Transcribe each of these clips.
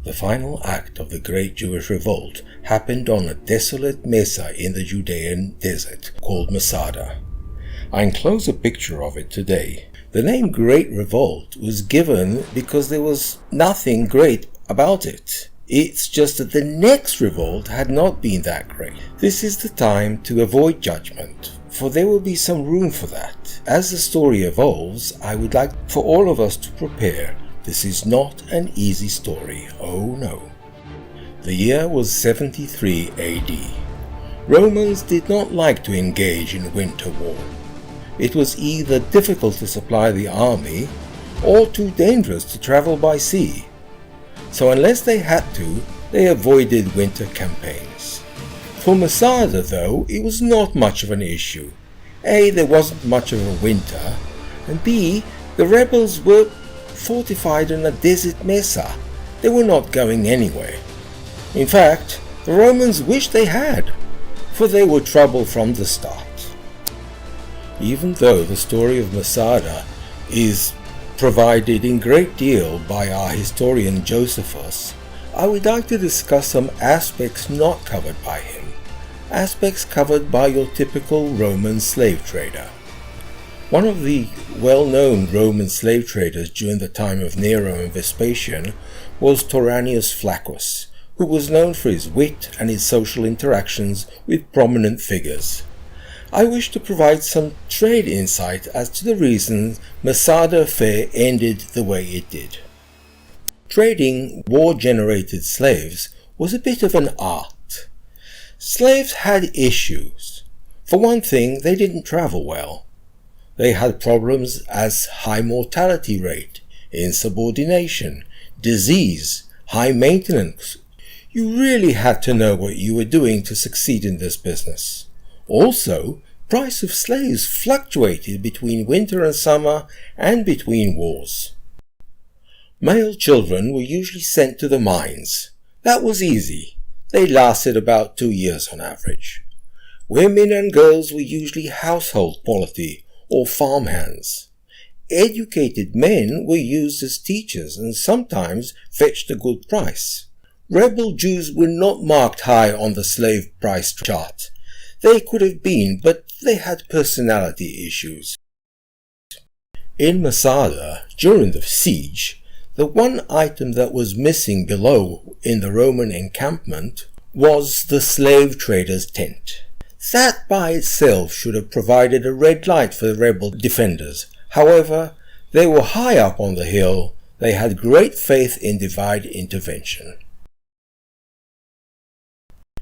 The final act of the Great Jewish Revolt happened on a desolate mesa in the Judean desert called Masada. I enclose a picture of it today. The name Great Revolt was given because there was nothing great about it. It's just that the next revolt had not been that great. This is the time to avoid judgment, for there will be some room for that. As the story evolves, I would like for all of us to prepare. This is not an easy story, oh no. The year was 73 AD. Romans did not like to engage in winter war. It was either difficult to supply the army or too dangerous to travel by sea. So unless they had to, they avoided winter campaigns. For Masada, though, it was not much of an issue. A, there wasn't much of a winter, and B, the rebels were fortified in a desert mesa. They were not going anywhere. In fact, the Romans wished they had, for they were trouble from the start. Even though the story of Masada is provided in great deal by our historian Josephus, I would like to discuss some aspects not covered by him, aspects covered by your typical Roman slave trader. One of the well-known Roman slave traders during the time of Nero and Vespasian was Toranius Flaccus, who was known for his wit and his social interactions with prominent figures. I wish to provide some trade insight as to the reasons Masada affair ended the way it did. Trading war-generated slaves was a bit of an art. Slaves had issues. For one thing, they didn't travel well. They had problems as high mortality rate, insubordination, disease, high maintenance. You really had to know what you were doing to succeed in this business. Also, price of slaves fluctuated between winter and summer and between wars. Male children were usually sent to the mines. That was easy. They lasted about 2 years on average. Women and girls were usually household quality or farmhands. Educated men were used as teachers and sometimes fetched a good price. Rebel Jews were not marked high on the slave price chart. They could have been, but they had personality issues. In Masada, during the siege, the one item that was missing below in the Roman encampment was the slave trader's tent. That by itself should have provided a red light for the rebel defenders. However, they were high up on the hill. They had great faith in divine intervention.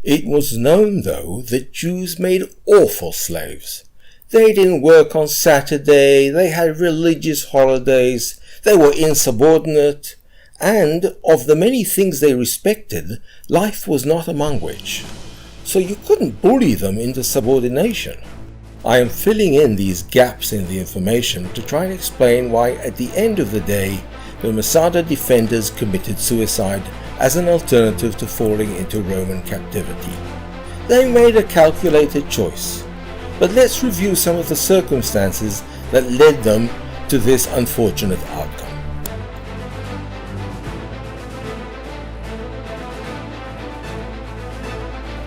It was known, though, that Jews made awful slaves. They didn't work on Saturday, they had religious holidays, they were insubordinate, and of the many things they respected, life was not among which. So you couldn't bully them into subordination. I am filling in these gaps in the information to try and explain why at the end of the day the Masada defenders committed suicide as an alternative to falling into Roman captivity. They made a calculated choice, but let's review some of the circumstances that led them to this unfortunate outcome.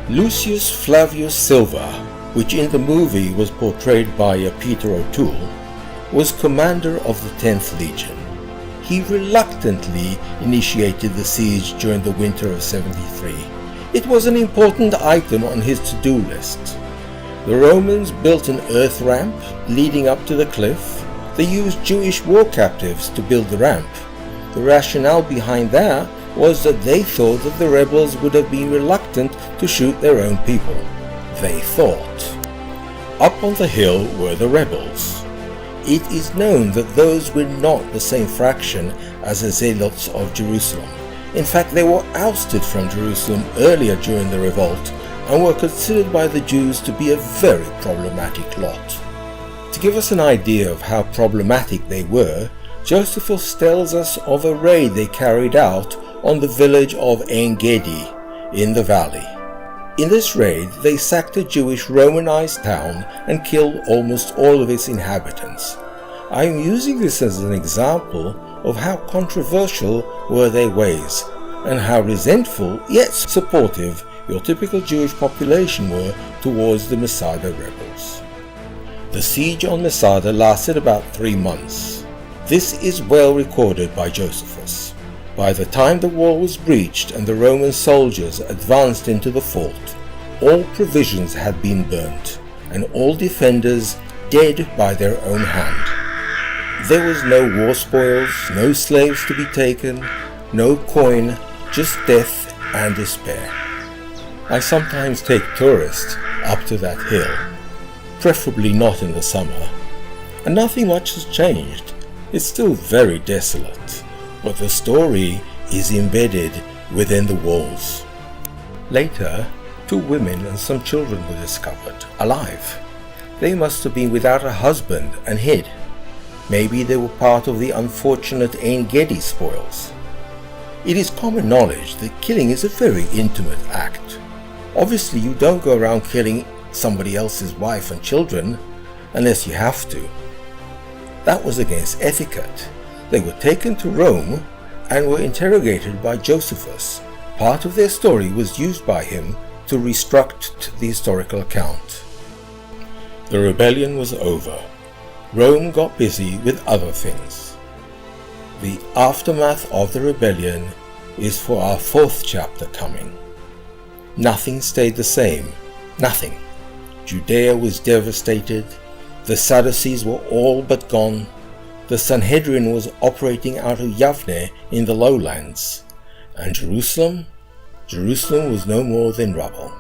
Lucius Flavius Silva, which in the movie was portrayed by Peter O'Toole, was commander of the 10th Legion. He reluctantly initiated the siege during the winter of 73. It was an important item on his to-do list. The Romans built an earth ramp leading up to the cliff. They used Jewish war captives to build the ramp. The rationale behind that was that they thought that the rebels would have been reluctant to shoot their own people. They thought. Up on the hill were the rebels. It is known that those were not the same fraction as the zealots of Jerusalem. In fact, they were ousted from Jerusalem earlier during the revolt and were considered by the Jews to be a very problematic lot. To give us an idea of how problematic they were, Josephus tells us of a raid they carried out on the village of En-Gedi in the valley. In this raid, they sacked a Jewish Romanized town and killed almost all of its inhabitants. I am using this as an example of how controversial were their ways, and how resentful yet supportive your typical Jewish population were towards the Masada rebels. The siege on Masada lasted about 3 months. This is well recorded by Josephus. By the time the wall was breached and the Roman soldiers advanced into the fort, all provisions had been burnt, and all defenders dead by their own hand. There was no war spoils, no slaves to be taken, no coin, just death and despair. I sometimes take tourists up to that hill, preferably not in the summer, and nothing much has changed. It's still very desolate, but the story is embedded within the walls. Later, 2 women and some children were discovered, alive. They must have been without a husband and hid. Maybe they were part of the unfortunate Ein Gedi spoils. It is common knowledge that killing is a very intimate act. Obviously, you don't go around killing somebody else's wife and children unless you have to. That was against etiquette. They were taken to Rome and were interrogated by Josephus. Part of their story was used by him to reconstruct the historical account. The rebellion was over. Rome got busy with other things. The aftermath of the rebellion is for our 4th chapter coming. Nothing stayed the same. Nothing. Judea was devastated. The Sadducees were all but gone. The Sanhedrin was operating out of Yavne in the lowlands. And Jerusalem was no more than rubble.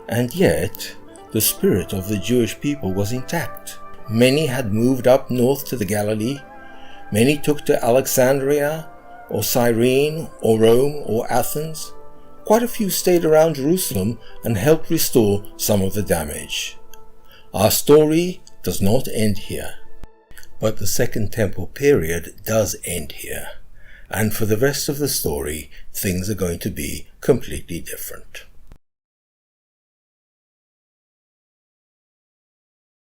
And yet, the spirit of the Jewish people was intact. Many had moved up north to the Galilee. Many took to Alexandria, or Cyrene, or Rome, or Athens. Quite a few stayed around Jerusalem and helped restore some of the damage. Our story does not end here, but the Second Temple period does end here, and for the rest of the story, things are going to be completely different.